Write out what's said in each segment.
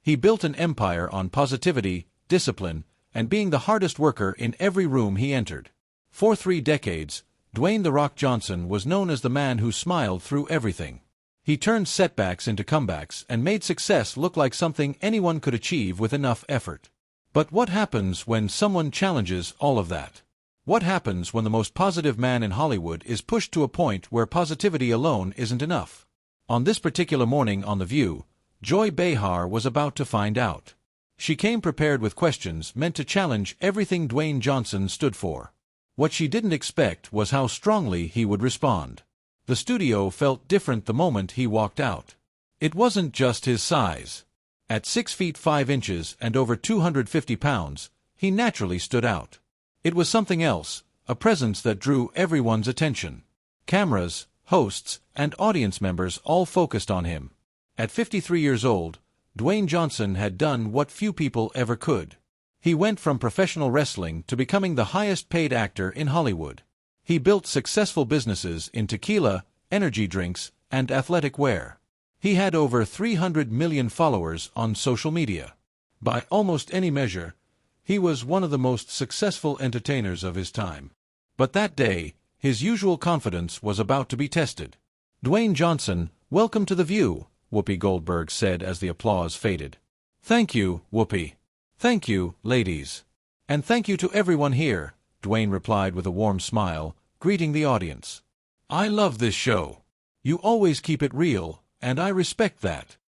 He built an empire on positivity, discipline, and being the hardest worker in every room he entered. For 3 decades, Dwayne "The Rock" Johnson was known as the man who smiled through everything. He turned setbacks into comebacks and made success look like something anyone could achieve with enough effort. But what happens when someone challenges all of that? What happens when the most positive man in Hollywood is pushed to a point where positivity alone isn't enough? On this particular morning on The View, Joy Behar was about to find out. She came prepared with questions meant to challenge everything Dwayne Johnson stood for. What she didn't expect was how strongly he would respond. The studio felt different the moment he walked out. It wasn't just his size. At 6 feet 5 inches and over 250 pounds, he naturally stood out. It was something else, a presence that drew everyone's attention. Cameras, hosts, and audience members all focused on him. At 53 years old, Dwayne Johnson had done what few people ever could. He went from professional wrestling to becoming the highest-paid actor in Hollywood. He built successful businesses in tequila, energy drinks, and athletic wear. He had over 300 million followers on social media. By almost any measure, he was one of the most successful entertainers of his time. But that day, his usual confidence was about to be tested. "Dwayne Johnson, welcome to The View," Whoopi Goldberg said as the applause faded. "Thank you, Whoopi. Thank you, ladies. And thank you to everyone here," Dwayne replied with a warm smile, greeting the audience. "I love this show. You always keep it real, and I respect that."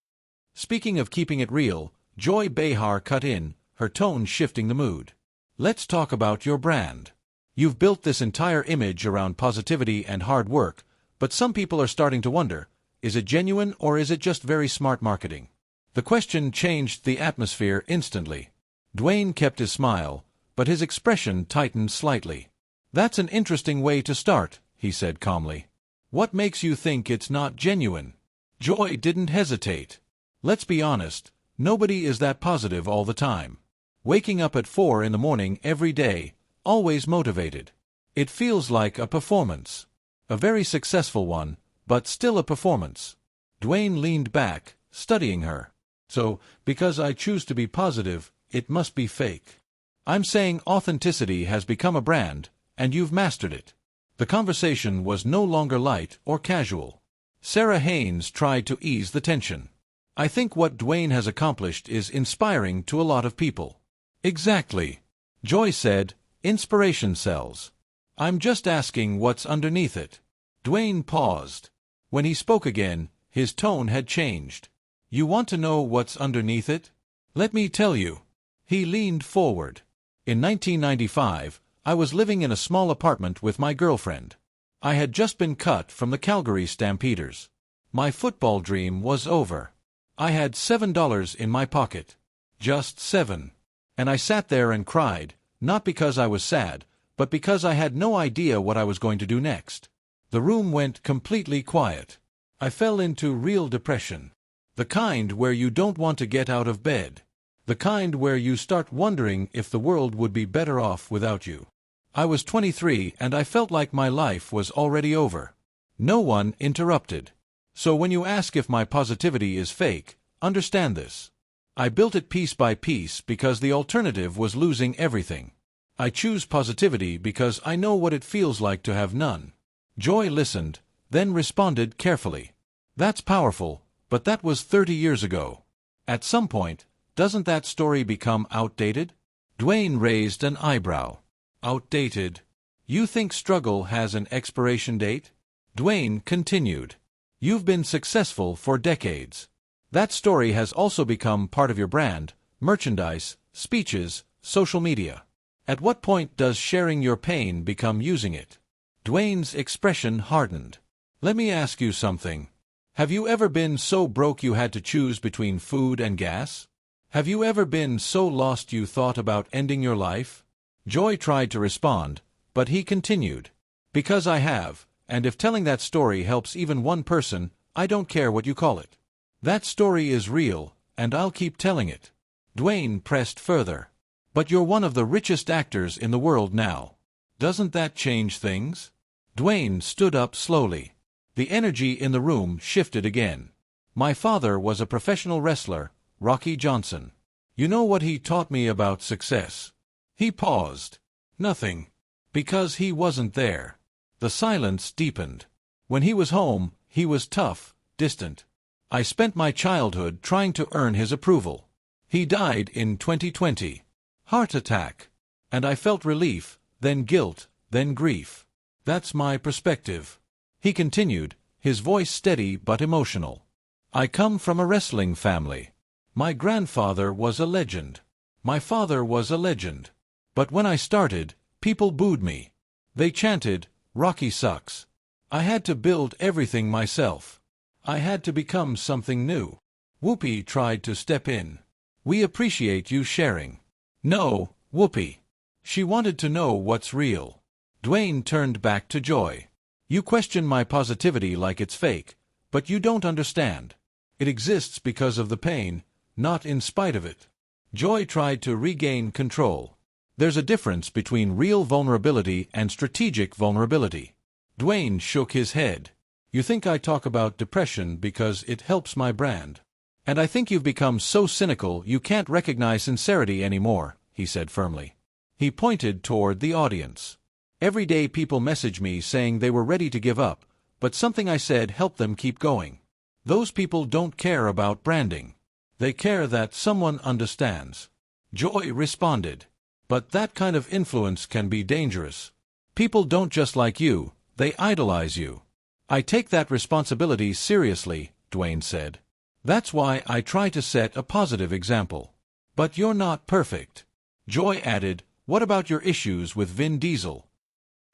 Speaking of keeping it real, Joy Behar cut in, her tone shifting the mood. "Let's talk about your brand. You've built this entire image around positivity and hard work, but some people are starting to wonder, is it genuine or is it just very smart marketing?" The question changed the atmosphere instantly. Dwayne kept his smile, but his expression tightened slightly. "That's an interesting way to start," he said calmly. "What makes you think it's not genuine?" Joy didn't hesitate. "Let's be honest, nobody is that positive all the time. Waking up at 4 in the morning every day, always motivated. It feels like a performance. A very successful one, but still a performance." Dwayne leaned back, studying her. "So, because I choose to be positive, it must be fake. I'm saying authenticity has become a brand, and you've mastered it." The conversation was no longer light or casual. Sarah Haynes tried to ease the tension. "I think what Dwayne has accomplished is inspiring to a lot of people." "Exactly," Joy said, "inspiration sells. I'm just asking what's underneath it." Dwayne paused. When he spoke again, his tone had changed. "You want to know what's underneath it? Let me tell you." He leaned forward. "In 1995, I was living in a small apartment with my girlfriend. I had just been cut from the Calgary Stampeders. My football dream was over. I had $7 in my pocket. Just 7. And I sat there and cried, not because I was sad, but because I had no idea what I was going to do next. The room went completely quiet. I fell into real depression. The kind where you don't want to get out of bed. The kind where you start wondering if the world would be better off without you. I was 23 and I felt like my life was already over." No one interrupted. "So when you ask if my positivity is fake, understand this. I built it piece by piece because the alternative was losing everything. I choose positivity because I know what it feels like to have none." Joy listened, then responded carefully. "That's powerful, but that was 30 years ago. At some point, doesn't that story become outdated?" Dwayne raised an eyebrow. "Outdated? You think struggle has an expiration date?" Dwayne continued. "You've been successful for decades. That story has also become part of your brand, merchandise, speeches, social media. At what point does sharing your pain become using it?" Dwayne's expression hardened. "Let me ask you something. Have you ever been so broke you had to choose between food and gas? Have you ever been so lost you thought about ending your life?" Joy tried to respond, but he continued. "Because I have, and if telling that story helps even one person, I don't care what you call it. That story is real, and I'll keep telling it." Dwayne pressed further. "But you're one of the richest actors in the world now. Doesn't that change things?" Dwayne stood up slowly. The energy in the room shifted again. "My father was a professional wrestler, Rocky Johnson. You know what he taught me about success? He paused. Nothing. Because he wasn't there. The silence deepened. When he was home, he was tough, distant. I spent my childhood trying to earn his approval. He died in 2020. Heart attack. And I felt relief, then guilt, then grief. That's my perspective. He continued, his voice steady but emotional. I come from a wrestling family. My grandfather was a legend. My father was a legend. But when I started, people booed me. They chanted, "Rocky sucks." I had to build everything myself. I had to become something new. Whoopi tried to step in. We appreciate you sharing. No, Whoopi. She wanted to know what's real. Dwayne turned back to Joy. You question my positivity like it's fake, but you don't understand. It exists because of the pain, not in spite of it. Joy tried to regain control. There's a difference between real vulnerability and strategic vulnerability. Dwayne shook his head. You think I talk about depression because it helps my brand. And I think you've become so cynical you can't recognize sincerity anymore, he said firmly. He pointed toward the audience. Every day people message me saying they were ready to give up, but something I said helped them keep going. Those people don't care about branding. They care that someone understands. Joy responded. But that kind of influence can be dangerous. People don't just like you, they idolize you. I take that responsibility seriously, Dwayne said. That's why I try to set a positive example. But you're not perfect. Joy added, what about your issues with Vin Diesel?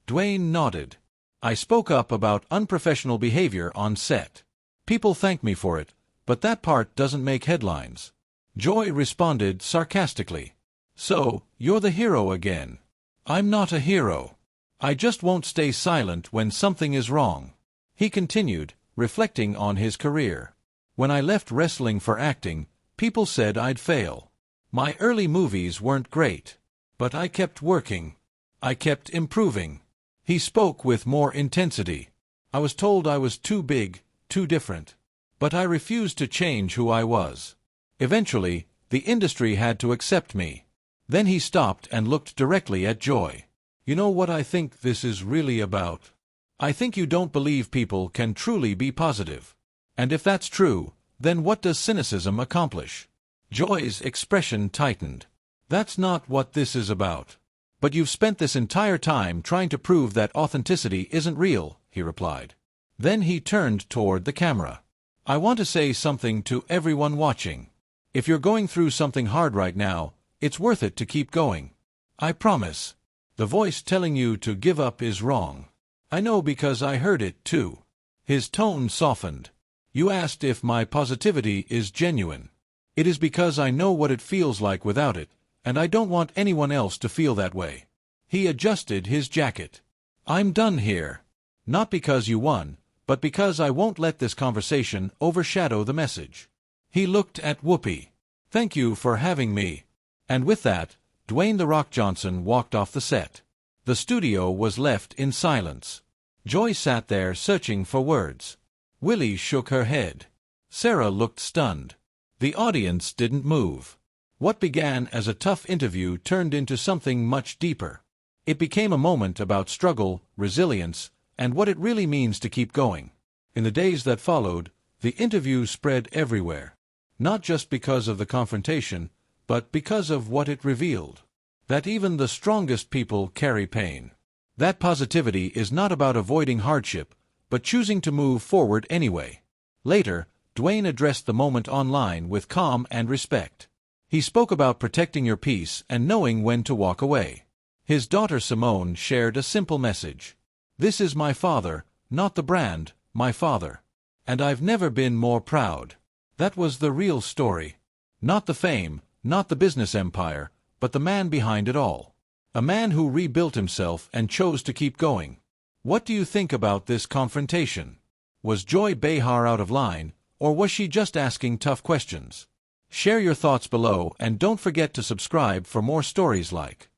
Dwayne nodded. I spoke up about unprofessional behavior on set. People thank me for it, but that part doesn't make headlines. Joy responded sarcastically. So, you're the hero again. I'm not a hero. I just won't stay silent when something is wrong. He continued, reflecting on his career. When I left wrestling for acting, people said I'd fail. My early movies weren't great. But I kept working. I kept improving. He spoke with more intensity. I was told I was too big, too different. But I refused to change who I was. Eventually, the industry had to accept me. Then he stopped and looked directly at Joy. You know what I think this is really about? I think you don't believe people can truly be positive. And if that's true, then what does cynicism accomplish? Joy's expression tightened. That's not what this is about. But you've spent this entire time trying to prove that authenticity isn't real, he replied. Then he turned toward the camera. I want to say something to everyone watching. If you're going through something hard right now, it's worth it to keep going. I promise. The voice telling you to give up is wrong. I know because I heard it too. His tone softened. You asked if my positivity is genuine. It is because I know what it feels like without it, and I don't want anyone else to feel that way. He adjusted his jacket. I'm done here. Not because you won, but because I won't let this conversation overshadow the message. He looked at Whoopi. Thank you for having me. And with that, Dwayne "The Rock" Johnson walked off the set. The studio was left in silence. Joy sat there searching for words. Willie shook her head. Sarah looked stunned. The audience didn't move. What began as a tough interview turned into something much deeper. It became a moment about struggle, resilience, and what it really means to keep going. In the days that followed, the interview spread everywhere. Not just because of the confrontation, but because of what it revealed. That even the strongest people carry pain. That positivity is not about avoiding hardship, but choosing to move forward anyway. Later, Dwayne addressed the moment online with calm and respect. He spoke about protecting your peace and knowing when to walk away. His daughter Simone shared a simple message. This is my father, not the brand, my father. And I've never been more proud. That was the real story. Not the fame, not the business empire, but the man behind it all. A man who rebuilt himself and chose to keep going. What do you think about this confrontation? Was Joy Behar out of line, or was she just asking tough questions? Share your thoughts below and don't forget to subscribe for more stories like